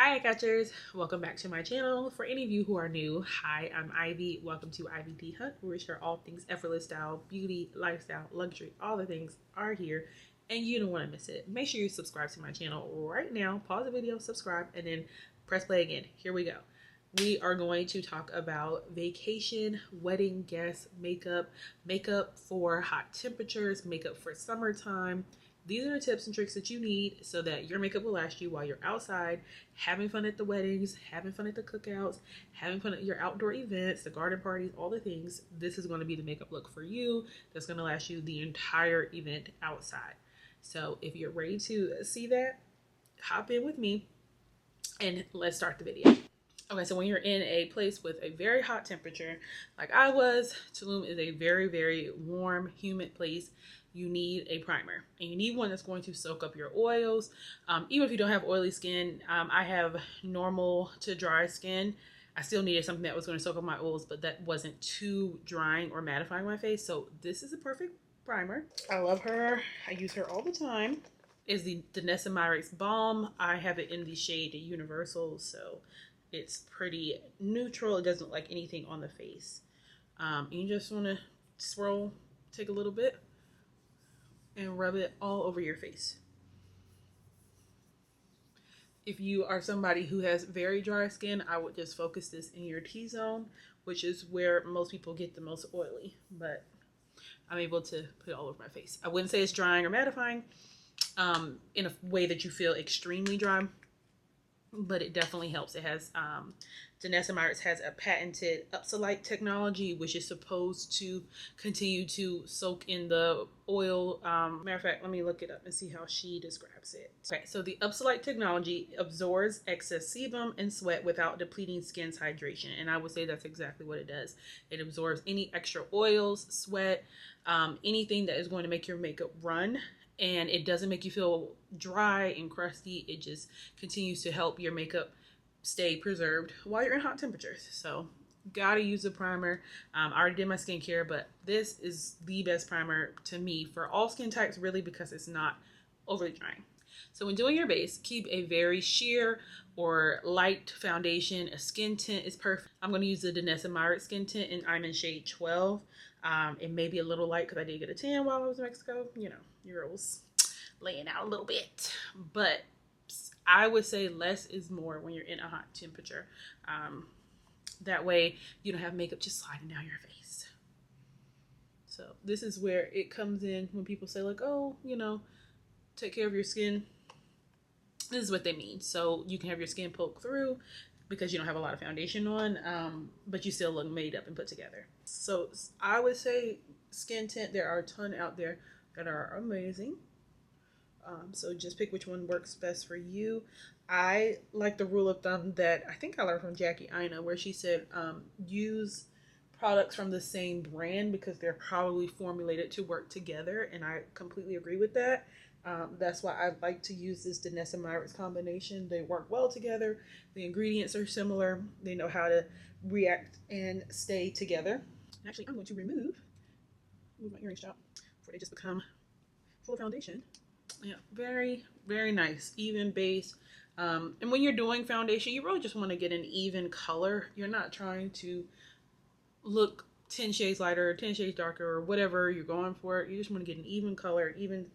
Hi catchers, welcome back to my channel. For any of you who are new, hi, I'm Ivy. Welcome to Ivy D Hunt, where we share all things effortless style, beauty, lifestyle, luxury, all the things are here and you don't want to miss it. Make sure you subscribe to my channel right now, pause the video, subscribe, and then press play again. Here we go. We are going to talk about vacation, wedding guest makeup, makeup for hot temperatures, makeup for summertime. These are the tips and tricks that you need so that your makeup will last you while you're outside, having fun at the weddings, having fun at the cookouts, having fun at your outdoor events, the garden parties, all the things. This is going to be the makeup look for you that's going to last you the entire event outside. So if you're ready to see that, hop in with me and let's start the video. Okay, so when you're in a place with a very hot temperature, like I was, Tulum is a very, very warm, humid place. You need a primer, and you need one that's going to soak up your oils. Even if you don't have oily skin, I have normal to dry skin. I still needed something that was going to soak up my oils, but that wasn't too drying or mattifying my face. So this is a perfect primer. I love her. I use her all the time. Is the Danessa Myricks Balm. I have it in the shade Universal, so it's pretty neutral. It doesn't look like anything on the face. You just want to swirl, take a little bit, and rub it all over your face. If you are somebody who has very dry skin, I would just focus this in your T-zone, which is where most people get the most oily, but I'm able to put it all over my face. I wouldn't say it's drying or mattifying in a way that you feel extremely dry, but it definitely helps. It has Danessa Myricks has a patented Upsolite technology, which is supposed to continue to soak in the oil. Matter of fact, let me look it up and see how she describes it. Okay, so the Upsolite technology absorbs excess sebum and sweat without depleting skin's hydration. And I would say that's exactly what it does. It absorbs any extra oils, sweat, anything that is going to make your makeup run. And it doesn't make you feel dry and crusty. It just continues to help your makeup stay preserved while you're in hot temperatures. So gotta use a primer. I already did my skincare, but this is the best primer to me for all skin types, really, because it's not overly drying. So when doing your base, keep a very sheer or light foundation. A skin tint is perfect. I'm going to use the Danessa Myricks skin tint, and I'm in shade 12. It may be a little light because I did get a tan while I was in Mexico. You know, girls laying out a little bit, but I would say less is more when you're in a hot temperature. That way you don't have makeup just sliding down your face. So this is where it comes in when people say like, oh, you know, take care of your skin. This is what they mean. So you can have your skin poke through because you don't have a lot of foundation on, but you still look made up and put together. So I would say skin tint, there are a ton out there that are amazing. So just pick which one works best for you. I like the rule of thumb that I think I learned from Jackie Aina, where she said use products from the same brand because they're probably formulated to work together, and I completely agree with that. That's why I like to use this Danessa Myricks combination. They work well together. The ingredients are similar. They know how to react and stay together. Actually, I'm going to move my earrings out before they just become full of foundation. Yeah, very, very nice, even base. And when you're doing foundation, you really just want to get an even color. You're not trying to look 10 shades lighter, 10 shades darker, or whatever you're going for. You just want to get an even color, even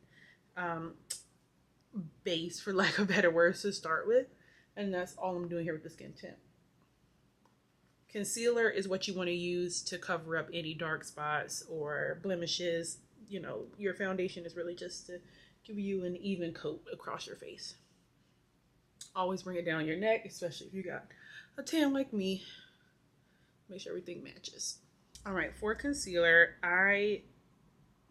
base, for lack of better words, to start with. And that's all I'm doing here with the skin tint. Concealer is what you want to use to cover up any dark spots or blemishes. You know, your foundation is really just to give you an even coat across your face. Always bring it down your neck, especially if you got a tan like me. Make sure everything matches. All right, for concealer, I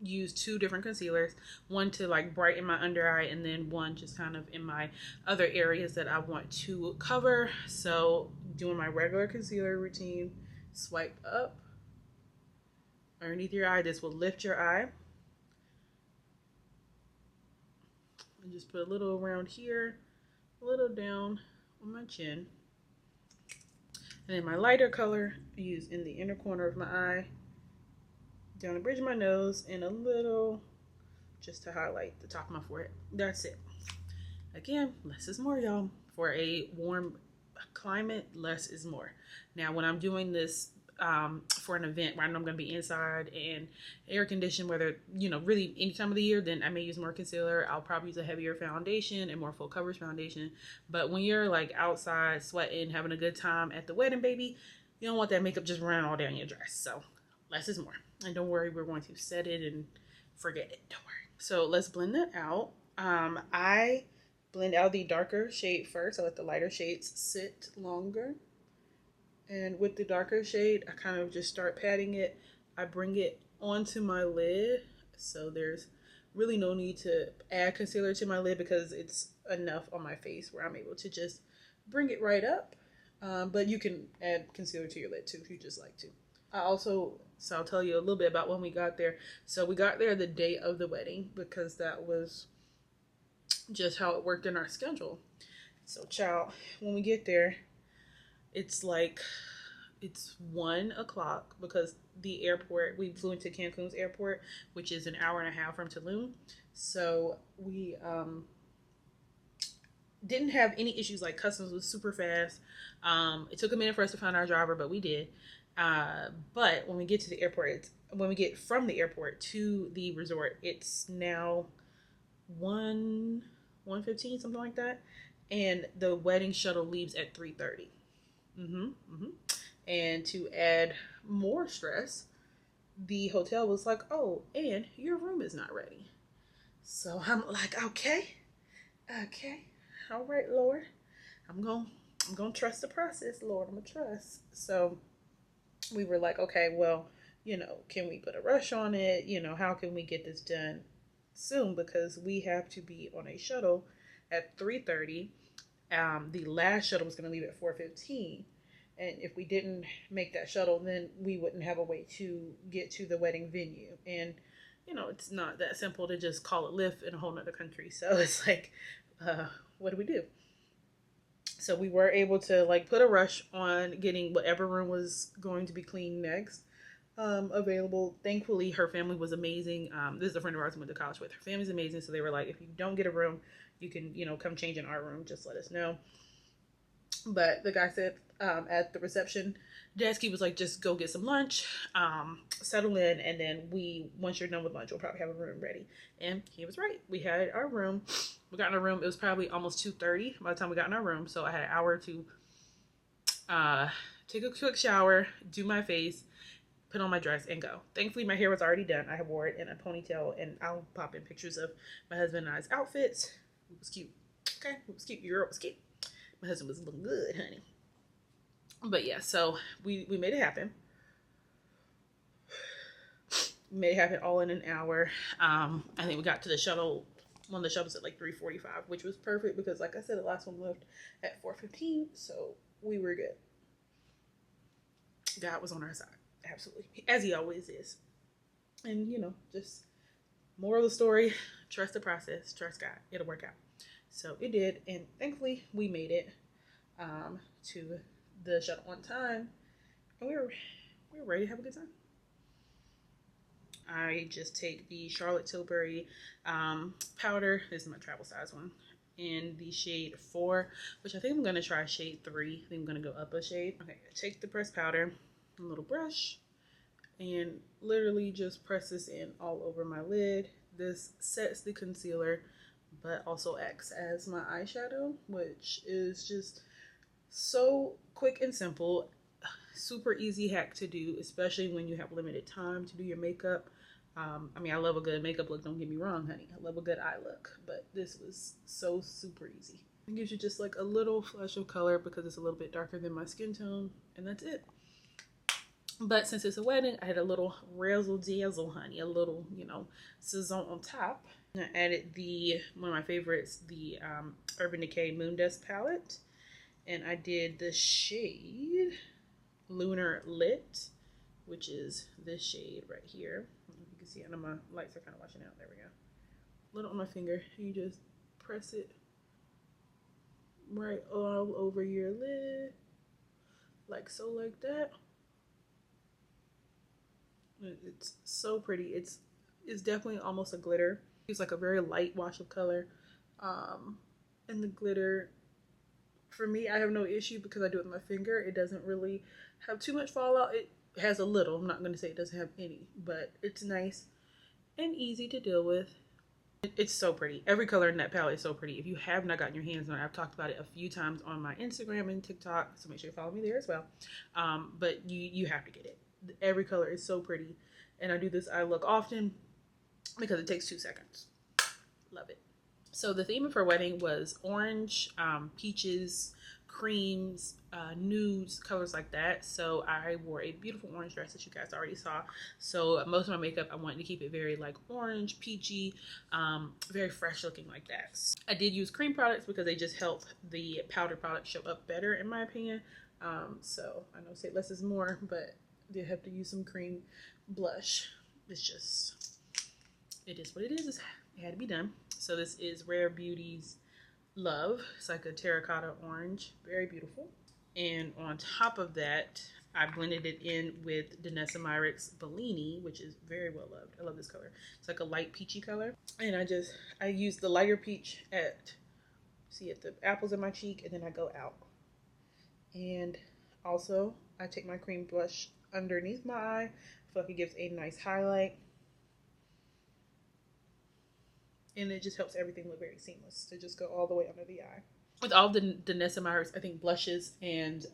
use two different concealers. One to like brighten my under eye, and then one just kind of in my other areas that I want to cover. So doing my regular concealer routine, swipe up underneath your eye. This will lift your eye. And just put a little around here, a little down on my chin. And then my lighter color I use in the inner corner of my eye, down the bridge of my nose, and a little just to highlight the top of my forehead. That's it. Again, less is more, y'all. For a warm climate, less is more. Now, when I'm doing this for an event where I know I'm going to be inside and air conditioned, whether, you know, really any time of the year, then I may use more concealer. I'll probably use a heavier foundation and more full coverage foundation. But when you're like outside sweating, having a good time at the wedding, baby, you don't want that makeup just running all down your dress. So less is more. And don't worry, we're going to set it and forget it. Don't worry. So let's blend that out. I blend out the darker shade first. I let the lighter shades sit longer. And with the darker shade, I kind of just start patting it. I bring it onto my lid. So there's really no need to add concealer to my lid because it's enough on my face where I'm able to just bring it right up. But you can add concealer to your lid too if you just like to. So I'll tell you a little bit about when we got there. So we got there the day of the wedding because that was just how it worked in our schedule. So child, when we get there, it's 1 o'clock because the airport, we flew into Cancun's airport, which is an hour and a half from Tulum. So we didn't have any issues. Like customs was super fast. It took a minute for us to find our driver, but we did. But when we get to the airport, when we get from the airport to the resort, it's now 1:15, something like that. And the wedding shuttle leaves at 3:30. And to add more stress, the hotel was like, oh, and your room is not ready. So I'm like, okay, all right, Lord, I'm gonna trust the process, Lord. I'm gonna trust. So we were like, okay, well, you know, can we put a rush on it? You know, how can we get this done soon? Because we have to be on a shuttle at 3:30. The last shuttle was going to leave at 4:15. And if we didn't make that shuttle, then we wouldn't have a way to get to the wedding venue. And, you know, it's not that simple to just call it Lyft in a whole nother country. So it's like, what do we do? So we were able to like put a rush on getting whatever room was going to be cleaned next available. Thankfully, her family was amazing. This is a friend of ours I went to college with. Her family's amazing. So they were like, if you don't get a room, you can, you know, come change in our room. Just let us know. But the guy said at the reception desk, he was like, just go get some lunch, settle in, and then once you're done with lunch, we'll probably have a room ready. And he was right. We had our room. We got in our room. It was probably almost 2:30 by the time we got in our room. So I had an hour to take a quick shower, do my face, put on my dress, and go. Thankfully, my hair was already done. I wore it in a ponytail, and I'll pop in pictures of my husband and I's outfits. It was cute. Okay, it was cute. Your girl was cute. My husband was looking good, honey. But yeah, so we made it happen. We made it happen all in an hour. I think we got to the shuttle. One of the shuttles at like 3:45, which was perfect because, like I said, the last one left at 4:15, so we were good. God was on our side, absolutely, as He always is. And you know, just moral of the story: trust the process, trust God. It'll work out. So it did, and thankfully we made it to the shuttle on time, and we were ready to have a good time. I just take the Charlotte Tilbury powder. This is my travel size one, in the shade 4, which I think I'm going to try shade 3. I think I'm going to go up a shade. Okay, take the pressed powder, a little brush, and literally just press this in all over my lid. This sets the concealer, but also acts as my eyeshadow, which is just so quick and simple. Super easy hack to do, especially when you have limited time to do your makeup. I mean, I love a good makeup look, don't get me wrong, honey. I love a good eye look, but this was so super easy. It gives you just like a little flush of color because it's a little bit darker than my skin tone, and that's it. But since it's a wedding, I had a little razzle dazzle, honey, a little, you know, sizzle on top. I added one of my favorites, the Urban Decay Moon Dust palette, and I did the shade Lunar Lit, which is this shade right here. You can see, I know my lights are kind of washing out. There we go. A little on my finger. You just press it right all over your lid, like so, like that. It's so pretty. It's definitely almost a glitter. It's like a very light wash of color, and the glitter For me, I have no issue because I do it with my finger. It doesn't really have too much fallout. It has a little. I'm not going to say it doesn't have any, but it's nice and easy to deal with. It's so pretty. Every color in that palette is so pretty. If you have not gotten your hands on it, I've talked about it a few times on my Instagram and TikTok, so make sure you follow me there as well. But you have to get it. Every color is so pretty. And I do this eye look often because it takes 2 seconds. Love it. So the theme of her wedding was orange, peaches, creams, nudes, colors like that. So I wore a beautiful orange dress that you guys already saw. So most of my makeup, I wanted to keep it very like orange, peachy, very fresh looking like that. I did use cream products because they just help the powder product show up better in my opinion. So I know say less is more, but I did have to use some cream blush. It's just, it is what it is. It had to be done. So this is Rare Beauty's Love. It's like a terracotta orange, very beautiful. And on top of that, I blended it in with Danessa Myricks Bellini, which is very well loved. I love this color. It's like a light peachy color. And I used the lighter peach at the apples in my cheek, and then I go out. And also, I take my cream blush underneath my eye. I feel like it gives a nice highlight. And it just helps everything look very seamless to just go all the way under the eye. With all the Danessa Myricks, I think blushes and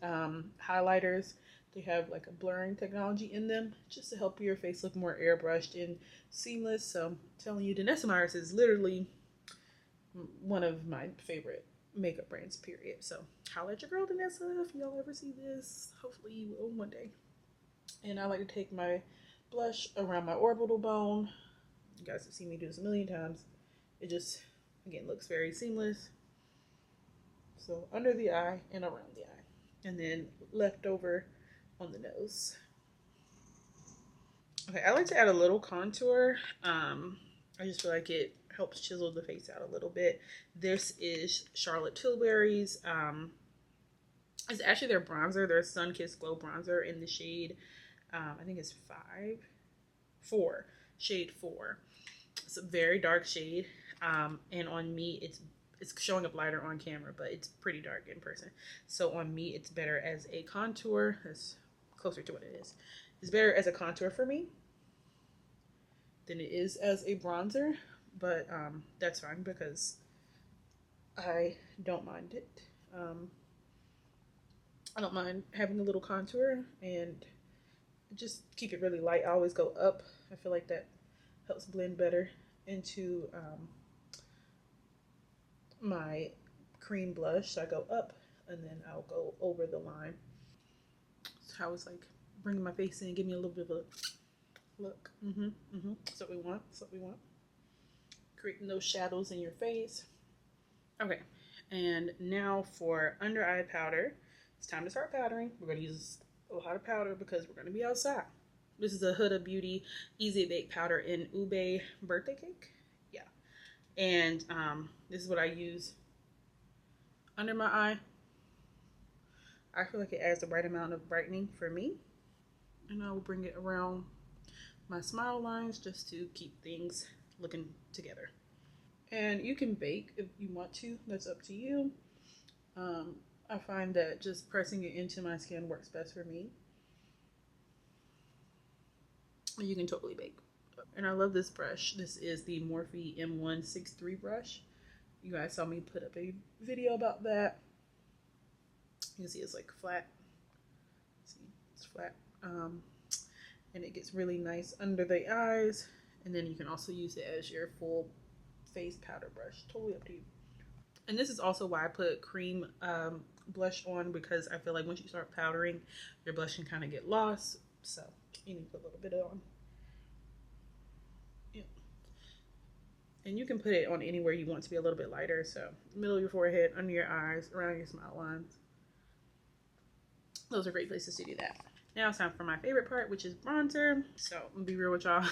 highlighters, they have like a blurring technology in them just to help your face look more airbrushed and seamless. So I'm telling you, Danessa Myricks is literally one of my favorite makeup brands, period. So holla at your girl Danessa if y'all ever see this. Hopefully you will one day. And I like to take my blush around my orbital bone. You guys have seen me do this a million times. It just, again, looks very seamless. So under the eye and around the eye. And then left over on the nose. Okay, I like to add a little contour. I just feel like it helps chisel the face out a little bit. This is Charlotte Tilbury's. It's actually their bronzer, their Sun Kissed Glow bronzer in the shade, I think it's shade 4. It's a very dark shade. And on me, it's showing up lighter on camera, but it's pretty dark in person. So on me, it's better as a contour. That's closer to what it is. It's better as a contour for me than it is as a bronzer, but that's fine because I don't mind it. I don't mind having a little contour and just keep it really light. I always go up. I feel like that helps blend better into my cream blush. So I go up and then I'll go over the line. So I was like bringing my face in, give me a little bit of a look. That's what we want. That's what we want. Creating those shadows in your face. Okay, and now for under eye powder. It's time to start powdering. We're going to use a lot of powder because we're going to be outside. This is a Huda Beauty Easy Bake Powder in Ube Birthday Cake. Yeah. And this is what I use under my eye. I feel like it adds the right amount of brightening for me. And I will bring it around my smile lines just to keep things looking together. And you can bake if you want to. That's up to you. I find that just pressing it into my skin works best for me. You can totally bake. And I love this brush. This is the Morphe M163 brush. You guys saw me put up a video about that. You can see it's like flat. See, it's flat. And it gets really nice under the eyes. And then you can also use it as your full face powder brush. Totally up to you. And this is also why I put cream blush on, because I feel like once you start powdering, your blush can kind of get lost. So you need to put a little bit on. Yeah. And you can put it on anywhere you want to be a little bit lighter. So middle of your forehead, under your eyes, around your smile lines. Those are great places to do that. Now it's time for my favorite part, which is bronzer. So I'm gonna be real with y'all.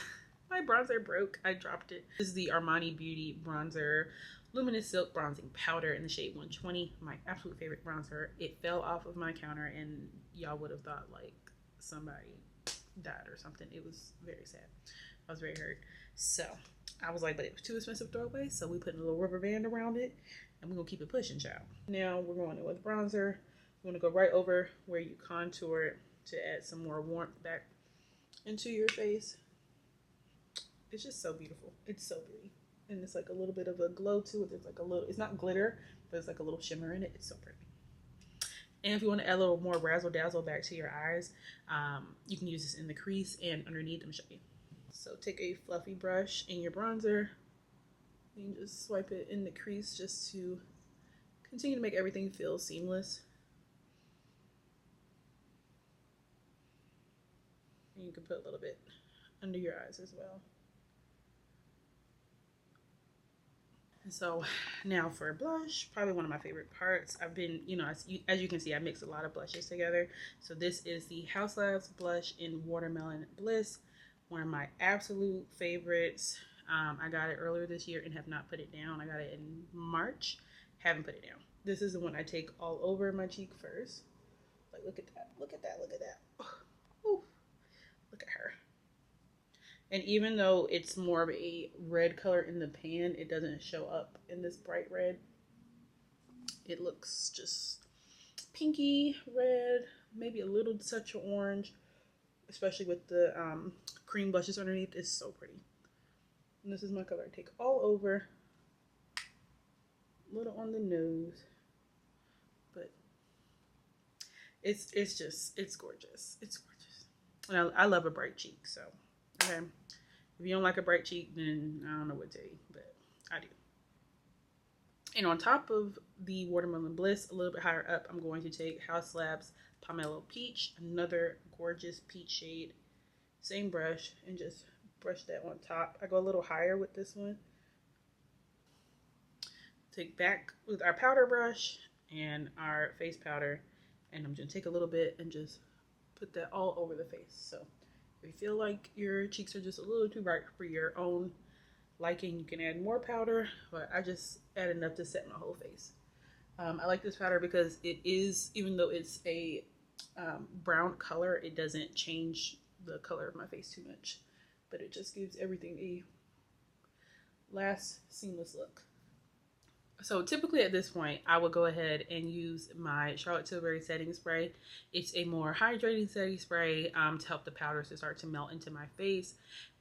My bronzer broke. I dropped it. This is the Armani Beauty Bronzer Luminous Silk Bronzing Powder in the shade 120. My absolute favorite bronzer. It fell off of my counter and y'all would have thought like somebody died or something. It was very sad. I was very hurt. So I was like, but it was too expensive to throw away, so we put a little rubber band around it, and we're gonna keep it pushing, child. Now we're going in with bronzer. You want to go right over where you contour it to add some more warmth back into your face. It's just so beautiful. It's so pretty. And it's like a little bit of a glow to it. There's like a little, it's not glitter, but it's like a little shimmer in it. It's so pretty. And if you want to add a little more razzle dazzle back to your eyes, you can use this in the crease and underneath. Let me show you. So take a fluffy brush in your bronzer and just swipe it in the crease just to continue to make everything feel seamless. And you can put a little bit under your eyes as well. So now for blush, probably one of my favorite parts. I've been, as you can see, I mix a lot of blushes together. So this is the Haus Labs blush in Watermelon Bliss, one of my absolute favorites. I got it earlier this year and have not put it down. I got it in March, haven't put it down. This is the one I take all over my cheek first. Like, look at that, look at that, look at that. Ooh, look at her. And even though it's more of a red color in the pan, it doesn't show up in this bright red. It looks just pinky red, maybe a little touch of orange, especially with the cream blushes underneath. It's so pretty. And this is my color I take all over. A little on the nose. But it's gorgeous. It's gorgeous. And I love a bright cheek, so okay. If you don't like a bright cheek, then I don't know what to tell you, but I do. And on top of the Watermelon Bliss, a little bit higher up, I'm going to take Haus Labs Pomelo Peach, another gorgeous peach shade. Same brush, and just brush that on top. I go a little higher with this one. Take back with our powder brush and our face powder, and I'm going to take a little bit and just put that all over the face. So if you feel like your cheeks are just a little too bright for your own liking, you can add more powder, but I just add enough to set my whole face. I like this powder because it is, even though it's a brown color, it doesn't change the color of my face too much, but it just gives everything a last seamless look. So typically at this point, I would go ahead and use my Charlotte Tilbury setting spray. It's a more hydrating setting spray to help the powders to start to melt into my face.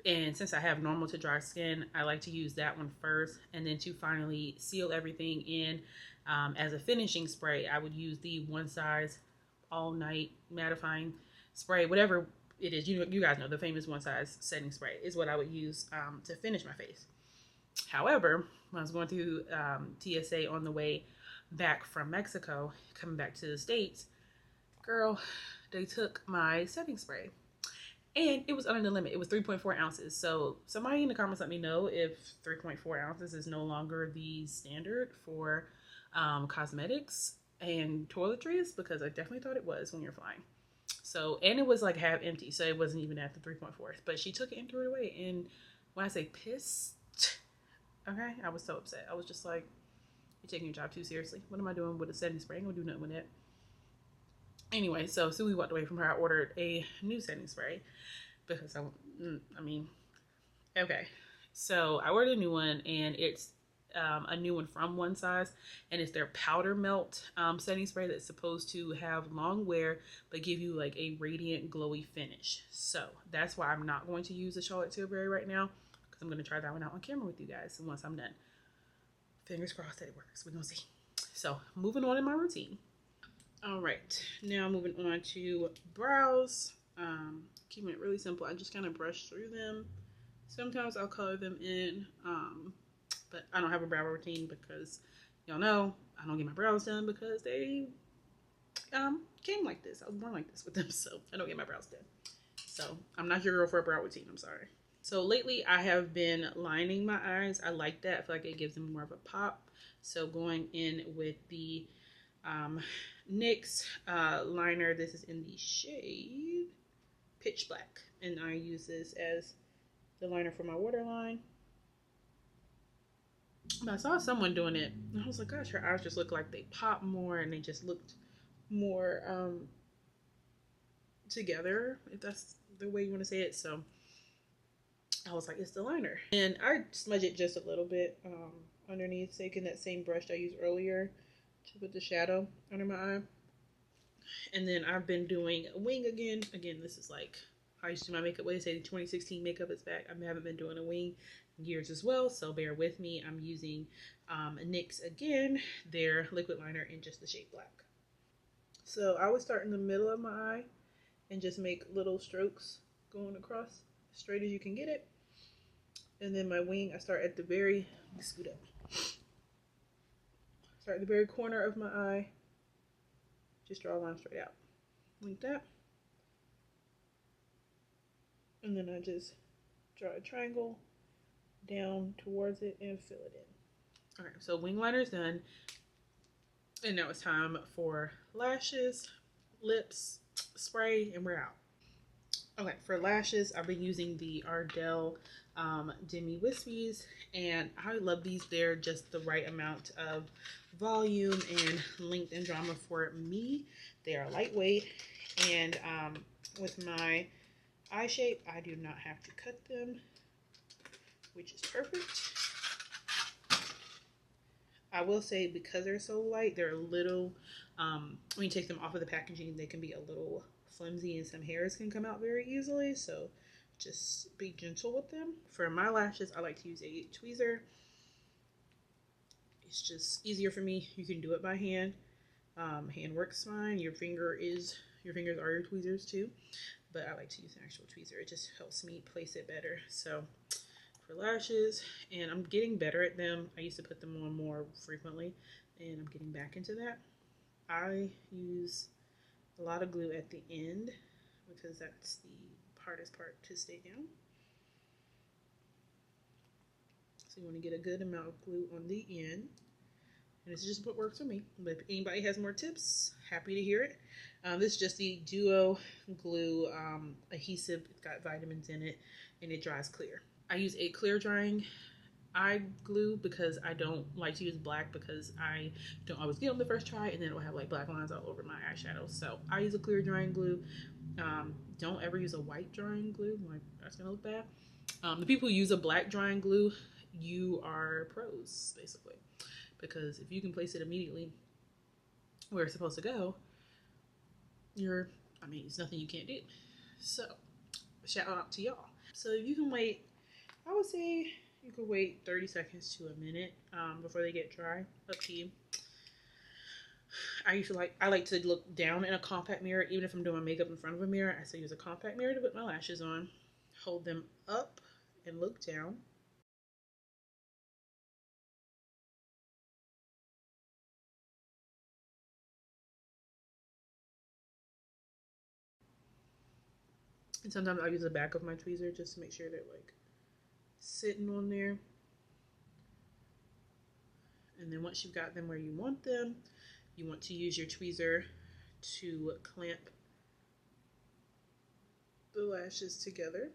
And since I have normal to dry skin, I like to use that one first. And then to finally seal everything in as a finishing spray, I would use the One Size All Night Mattifying Spray, whatever it is. You guys know the famous One Size setting spray is what I would use to finish my face. However, when I was going through TSA on the way back from Mexico, coming back to the States, girl, they took my setting spray. And it was under the limit. It was 3.4 ounces. So somebody in the comments let me know if 3.4 ounces is no longer the standard for cosmetics and toiletries, because I definitely thought it was when you're flying. So, and it was like half empty, so it wasn't even at the 3.4. But she took it and threw it away. And when I say pissed, okay, I was so upset. I was just like, you're taking your job too seriously. What am I doing with a setting spray? I ain't gonna do nothing with that. Anyway, so as soon as we walked away from her, I ordered a new setting spray because okay. So I ordered a new one, and it's a new one from One Size, and it's their powder melt setting spray that's supposed to have long wear but give you like a radiant glowy finish. So that's why I'm not going to use the Charlotte Tilbury right now, because I'm going to try that one out on camera with you guys once I'm done. Fingers crossed that it works. We're gonna see. So moving on in my routine. All right, now moving on to brows. Keeping it really simple. I just kind of brush through them. Sometimes I'll color them in, but I don't have a brow routine because y'all know I don't get my brows done because they came like this. I was born like this with them, so I don't get my brows done. So I'm not your girl for a brow routine. I'm sorry. So lately I have been lining my eyes. I like that. I feel like it gives them more of a pop. So going in with the NYX liner. This is in the shade Pitch Black, and I use this as the liner for my waterline. But I saw someone doing it, and I was like, gosh, her eyes just look like they pop more, and they just looked more together, if that's the way you want to say it. So I was like, it's the liner. And I smudge it just a little bit underneath, taking that same brush I used earlier to put the shadow under my eye. And then I've been doing a wing again. Again, this is like how I used to do my makeup. What they say, 2016 makeup is back. I haven't been doing a wing in years as well, so bear with me. I'm using NYX again, their liquid liner in just the shade black. So I would start in the middle of my eye and just make little strokes going across as straight as you can get it. And then my wing, I start at the very, scoot up. Start at the very corner of my eye. Just draw a line straight out. Like that. And then I just draw a triangle down towards it and fill it in. Alright, so wing liner's done. And now it's time for lashes, lips, spray, and we're out. Okay, for lashes, I've been using the Ardell Demi Wispies, and I love these. They're just the right amount of volume and length and drama for me. They are lightweight, and with my eye shape, I do not have to cut them, which is perfect. I will say, because they're so light, they're a little, when you take them off of the packaging, they can be a little flimsy and some hairs can come out very easily. So just be gentle with them. For my lashes, I like to use a tweezer. It's just easier for me. You can do it by hand. Hand works fine. Your fingers are your tweezers too. But I like to use an actual tweezer. It just helps me place it better. So for lashes, and I'm getting better at them. I used to put them on more frequently, and I'm getting back into that. I use a lot of glue at the end because that's the hardest part to stay down. So you want to get a good amount of glue on the end. And this is just what works for me. But if anybody has more tips, happy to hear it. This is just the Duo Glue adhesive. It's got vitamins in it, and it dries clear. I use a clear drying eye glue because I don't like to use black because I don't always get on the first try, and then it will have like black lines all over my eyeshadow. So I use a clear drying glue. Don't ever use a white drying glue. Like, that's gonna look bad. The people who use a black drying glue, you are pros basically, because if you can place it immediately where it's supposed to go, there's nothing you can't do. So shout out to y'all. So you can wait, I would say you could wait 30 seconds to a minute before they get dry. Up to you. I like to look down in a compact mirror. Even if I'm doing makeup in front of a mirror, I still use a compact mirror to put my lashes on. Hold them up and look down. And sometimes I'll use the back of my tweezer just to make sure they're like sitting on there. And then once you've got them where you want them, you want to use your tweezer to clamp the lashes together.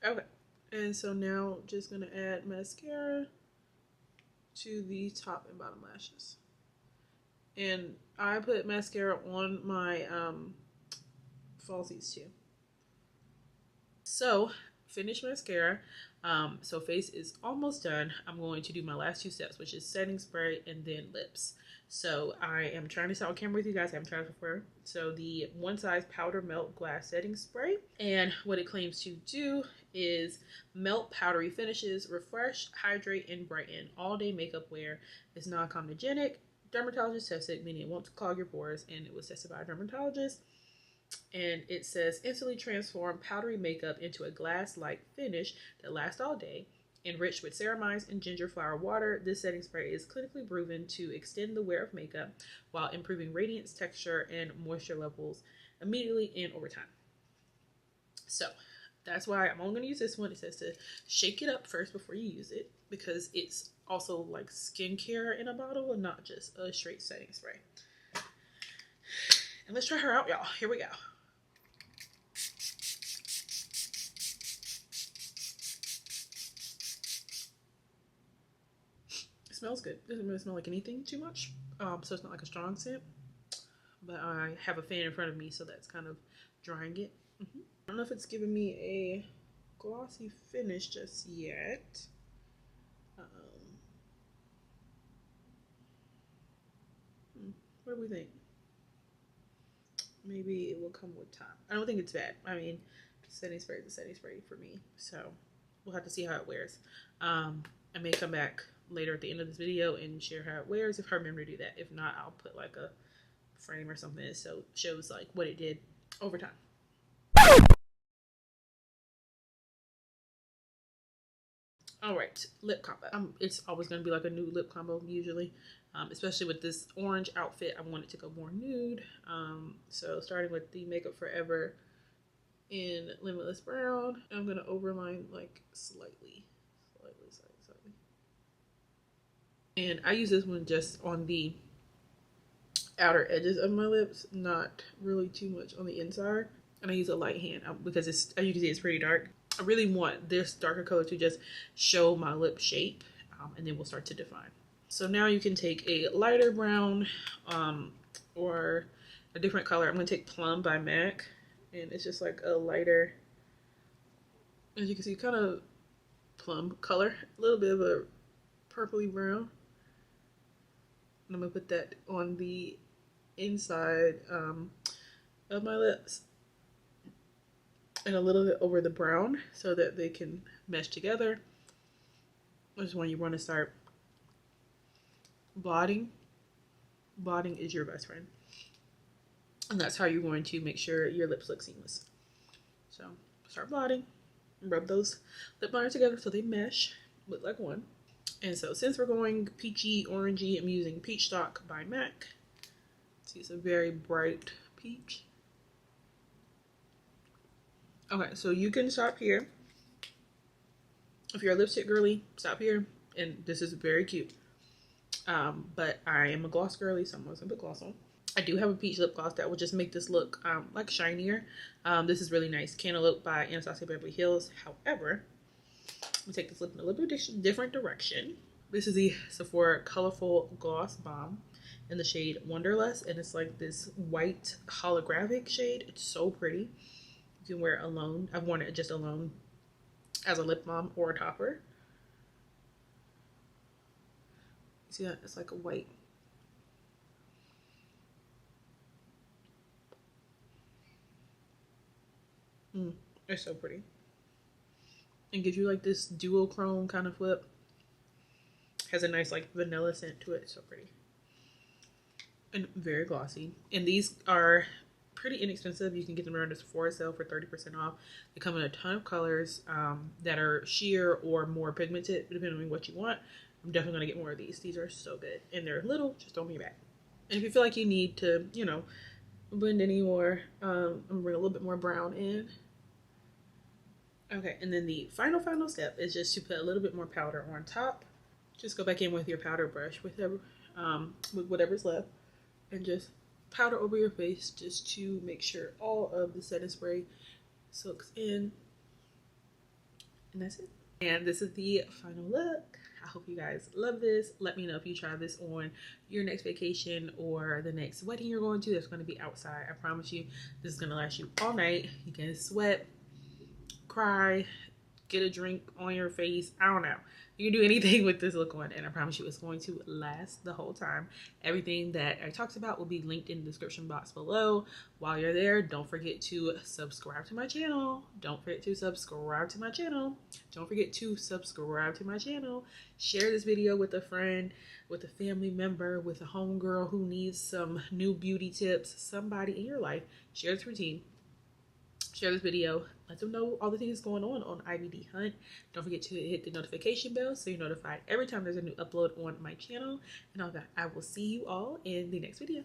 Okay, and so now just gonna add mascara to the top and bottom lashes. And I put mascara on my falsies too. So, finish mascara. So face is almost done. I'm going to do my last two steps, which is setting spray and then lips. So I am trying this out on camera with you guys. I haven't tried it before. So the One Size Powder Melt Glass Setting Spray. And what it claims to do is melt powdery finishes, refresh, hydrate, and brighten all day makeup wear. It's non-comedogenic, dermatologist tested, meaning it won't clog your pores, and it was tested by a dermatologist. And it says instantly transform powdery makeup into a glass-like finish that lasts all day. Enriched with ceramides and ginger flower water, this setting spray is clinically proven to extend the wear of makeup while improving radiance, texture, and moisture levels immediately and over time. So that's why I'm only going to use this one. It says to shake it up first before you use it, because it's also like skincare in a bottle and not just a straight setting spray. And let's try her out, y'all. Here we go. It smells good. It doesn't really smell like anything too much. So it's not like a strong scent. But I have a fan in front of me, so that's kind of drying it. I don't know if it's giving me a glossy finish just yet. What do we think? Maybe it will come with time. I don't think it's bad. I mean, setting spray is a setting spray for me. So we'll have to see how it wears. I may come back later at the end of this video and share how it wears if I remember to do that. If not, I'll put like a frame or something so it shows like what it did over time. All right, lip combo. It's always going to be like a nude lip combo usually, especially with this orange outfit. I want it to go more nude. So starting with the Makeup Forever in Limitless Brown, I'm going to overline like slightly. And I use this one just on the outer edges of my lips, not really too much on the inside. And I use a light hand because it's, as you can see, it's pretty dark. I really want this darker color to just show my lip shape, and then we'll start to define. So now you can take a lighter brown or a different color. I'm going to take Plum by MAC, and it's just like a lighter, as you can see, kind of plum color, a little bit of a purpley brown. And I'm going to put that on the inside of my lips and a little bit over the brown so that they can mesh together. This is when you want to start blotting. Blotting is your best friend. And that's how you're going to make sure your lips look seamless. So start blotting, rub those lip liners together so they mesh, look like one. And so since we're going peachy, orangey, I'm using Peach Stock by MAC. See, it's a very bright peach. Okay, so you can stop here. If you're a lipstick girly, stop here. And this is very cute. But I am a gloss girly, so I'm going to put gloss on. I do have a peach lip gloss that will just make this look like shinier. This is really nice. Cantaloupe by Anastasia Beverly Hills. However, we take this lip in a little bit different direction. This is the Sephora Colorful Gloss Bomb in the shade Wonderlust. And it's like this white holographic shade. It's so pretty. You can wear it alone. I've worn it just alone as a lip balm or a topper. See that? It's like a white. It's so pretty. And gives you like this duochrome kind of lip. Has a nice like vanilla scent to it. It's so pretty. And very glossy. And these are pretty inexpensive. You can get them around the Sephora sale for 30% off. They come in a ton of colors that are sheer or more pigmented, depending on what you want. I'm definitely going to get more of these. These are so good. And they're little, just don't be back. And if you feel like you need to, you know, blend any more, I'm going to bring a little bit more brown in. Okay, and then the final step is just to put a little bit more powder on top. Just go back in with your powder brush with whatever's left and just powder over your face just to make sure all of the setting spray soaks in. And that's it. And this is the final look. I hope you guys love this. Let me know if you try this on your next vacation or the next wedding you're going to that's going to be outside. I promise you this is going to last you all night. You can sweat, cry, get a drink on your face. I don't know. You can do anything with this look on, and I promise you it's going to last the whole time. Everything that I talked about will be linked in the description box below. While you're there, don't forget to subscribe to my channel. Don't forget to subscribe to my channel. Don't forget to subscribe to my channel. Share this video with a friend, with a family member, with a homegirl who needs some new beauty tips, somebody in your life. Share this routine. Share this video. Let them know all the things going on IBD Hunt. Don't forget to hit the notification bell so you're notified every time there's a new upload on my channel. And all that. I will see you all in the next video.